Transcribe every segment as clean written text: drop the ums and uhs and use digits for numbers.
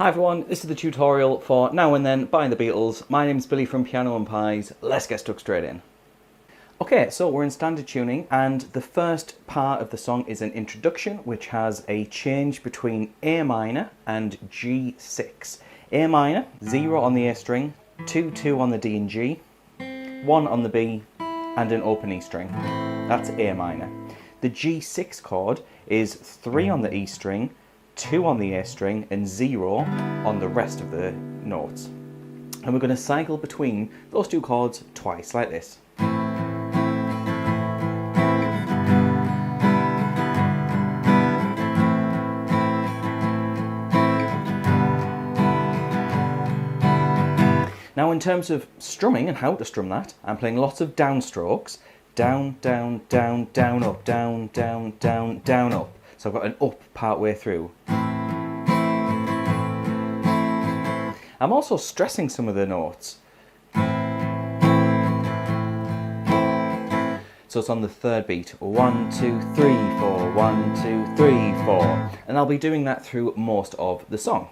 Hi everyone, this is the tutorial for Now and Then by the Beatles. My name's Billy from Piano and Pies. Let's get stuck straight in. Okay, so we're in standard tuning and the first part of the song is an introduction which has a change between A minor and G6. A minor, 0 on the A string, 2 on the D and G, 1 on the B and an open E string. That's A minor. The G6 chord is 3 on the E string, 2 on the A string and 0 on the rest of the notes. And we're going to cycle between those two chords twice, like this. Now in terms of strumming and how to strum that, I'm playing lots of downstrokes. Down, down, down, down, up, down, down, down, down, up. So I've got an up part way through. I'm also stressing some of the notes. So it's on the third beat. 1, 2, 3, 4, 1, 2, 3, 4. And I'll be doing that through most of the song.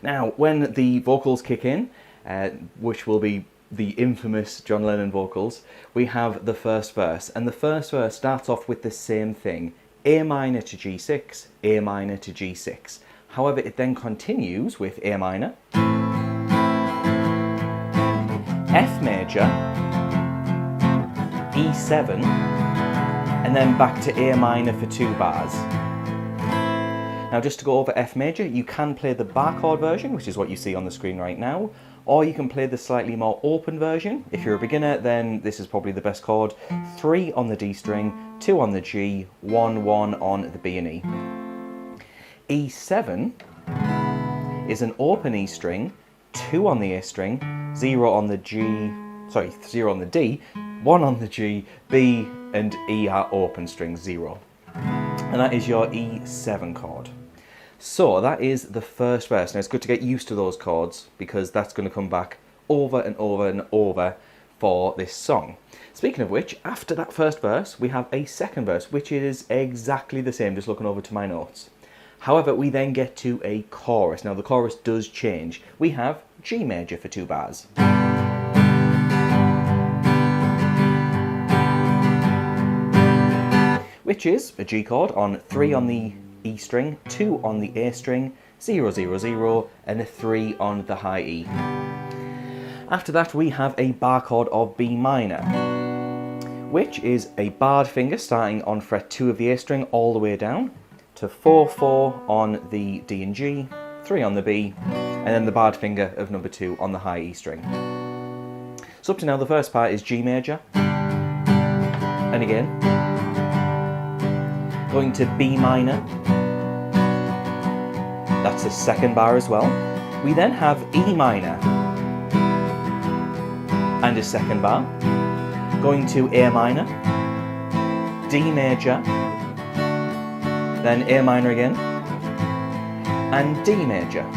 Now, when the vocals kick in, which will be the infamous John Lennon vocals, we have the first verse. And the first verse starts off with the same thing. A minor to G6, A minor to G6. However, it then continues with A minor, F major, E7, and then back to A minor for 2 bars. Now just to go over F major, you can play the bar chord version, which is what you see on the screen right now, or you can play the slightly more open version. If you're a beginner, then this is probably the best chord. 3 on the D string, 2 on the G, 1, 1 on the B and E. E7 is an open E string, 2 on the A string, 0 on the D, 1 on the G, B and E are open strings, 0. And that is your E7 chord. So that is the first verse. Now it's good to get used to those chords because that's going to come back over and over and over for this song. Speaking of which, after that first verse, we have a second verse, which is exactly the same, just looking over to my notes. However, we then get to a chorus. Now the chorus does change. We have G major for 2 bars. Which is a G chord on 3 on the E string, 2 on the A string, 0, 0, 0, and a 3 on the high E. After that we have a bar chord of B minor, which is a barred finger starting on fret 2 of the A string all the way down to 4, 4 on the D and G, 3 on the B, and then the barred finger of number 2 on the high E string. So up to now the first part is G major, and again, going to B minor, that's the second bar as well. We then have E minor and a second bar, going to A minor, D major, then A minor again, and D major.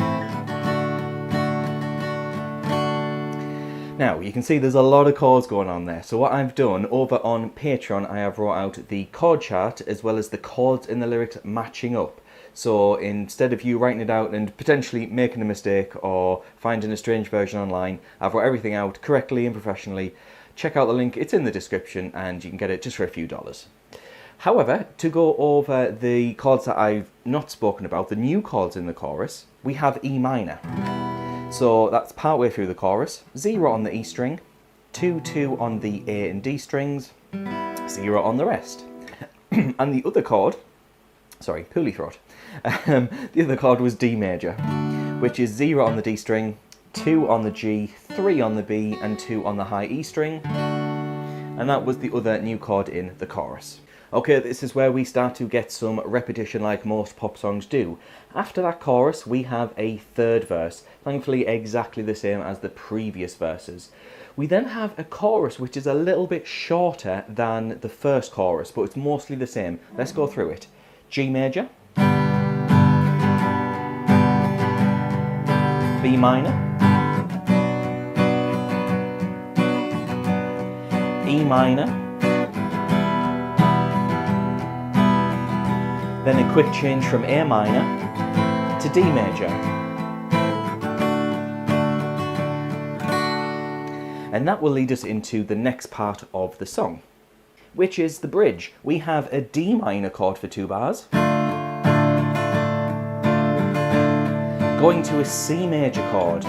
Now, you can see there's a lot of chords going on there. So what I've done over on Patreon, I have wrote out the chord chart as well as the chords in the lyrics matching up. So instead of you writing it out and potentially making a mistake or finding a strange version online, I've wrote everything out correctly and professionally. Check out the link, it's in the description and you can get it just for a few dollars. However, to go over the chords that I've not spoken about, the new chords in the chorus, we have E minor. So that's partway through the chorus, 0 on the E string, 2, 2 on the A and D strings, 0 on the rest. And the other chord, sorry, poorly throat, the other chord was D major, which is 0 on the D string, 2 on the G, 3 on the B and 2 on the high E string. And that was the other new chord in the chorus. Okay, this is where we start to get some repetition like most pop songs do. After that chorus, we have a third verse, thankfully exactly the same as the previous verses. We then have a chorus which is a little bit shorter than the first chorus, but it's mostly the same. Let's go through it. G major, B minor, E minor, then a quick change from A minor to D major, And that will lead us into the next part of the song, which is the bridge. We have a D minor chord for 2 bars, going to a C major chord,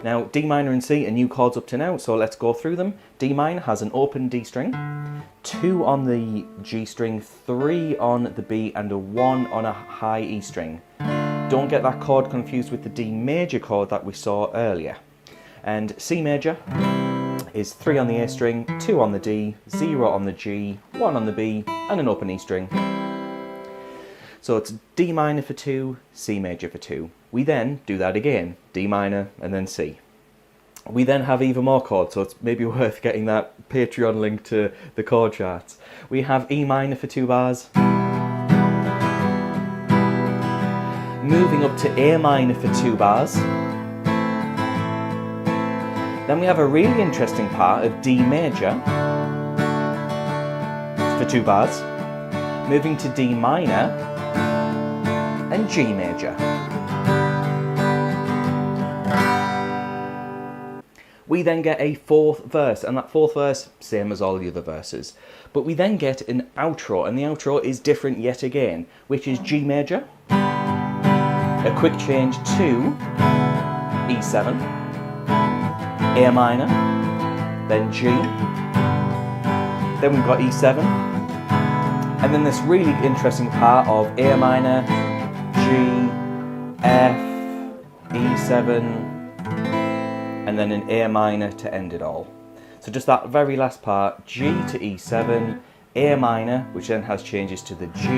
now D minor and C are new chords up to now, so let's go through them. D minor has an open D string, 2 on the G string, 3 on the B, and a 1 on a high E string. Don't get that chord confused with the D major chord that we saw earlier. And C major is 3 on the A string, 2 on the D, 0 on the G, 1 on the B, and an open E string. So it's D minor for 2, C major for 2. We then do that again, D minor and then C. We then have even more chords, so it's maybe worth getting that Patreon link to the chord charts. We have E minor for 2 bars, moving up to A minor for 2 bars. Then we have a really interesting part of D major for 2 bars, moving to D minor and G major. We then get a 4th verse, and that 4th verse, same as all the other verses. But we then get an outro, and the outro is different yet again, which is G major, a quick change to E7, A minor, then G, then we've got E7, and then this really interesting part of A minor, G, F, E7, and then an A minor to end it all. So just that very last part, G to E7, A minor, which then has changes to the G,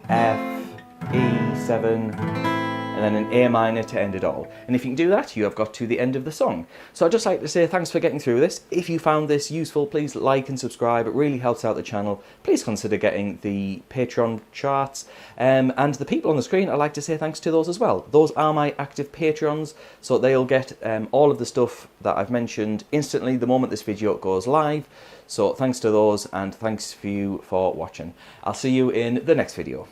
F, E7, and then an A minor to end it all. And if you can do that, you have got to the end of the song. So I'd just like to say thanks for getting through this. If you found this useful, please like and subscribe. It really helps out the channel. Please consider getting the Patreon charts. And the people on the screen, I'd like to say thanks to those as well. Those are my active Patreons, so they'll get all of the stuff that I've mentioned instantly the moment this video goes live. So thanks to those, and thanks for you for watching. I'll see you in the next video.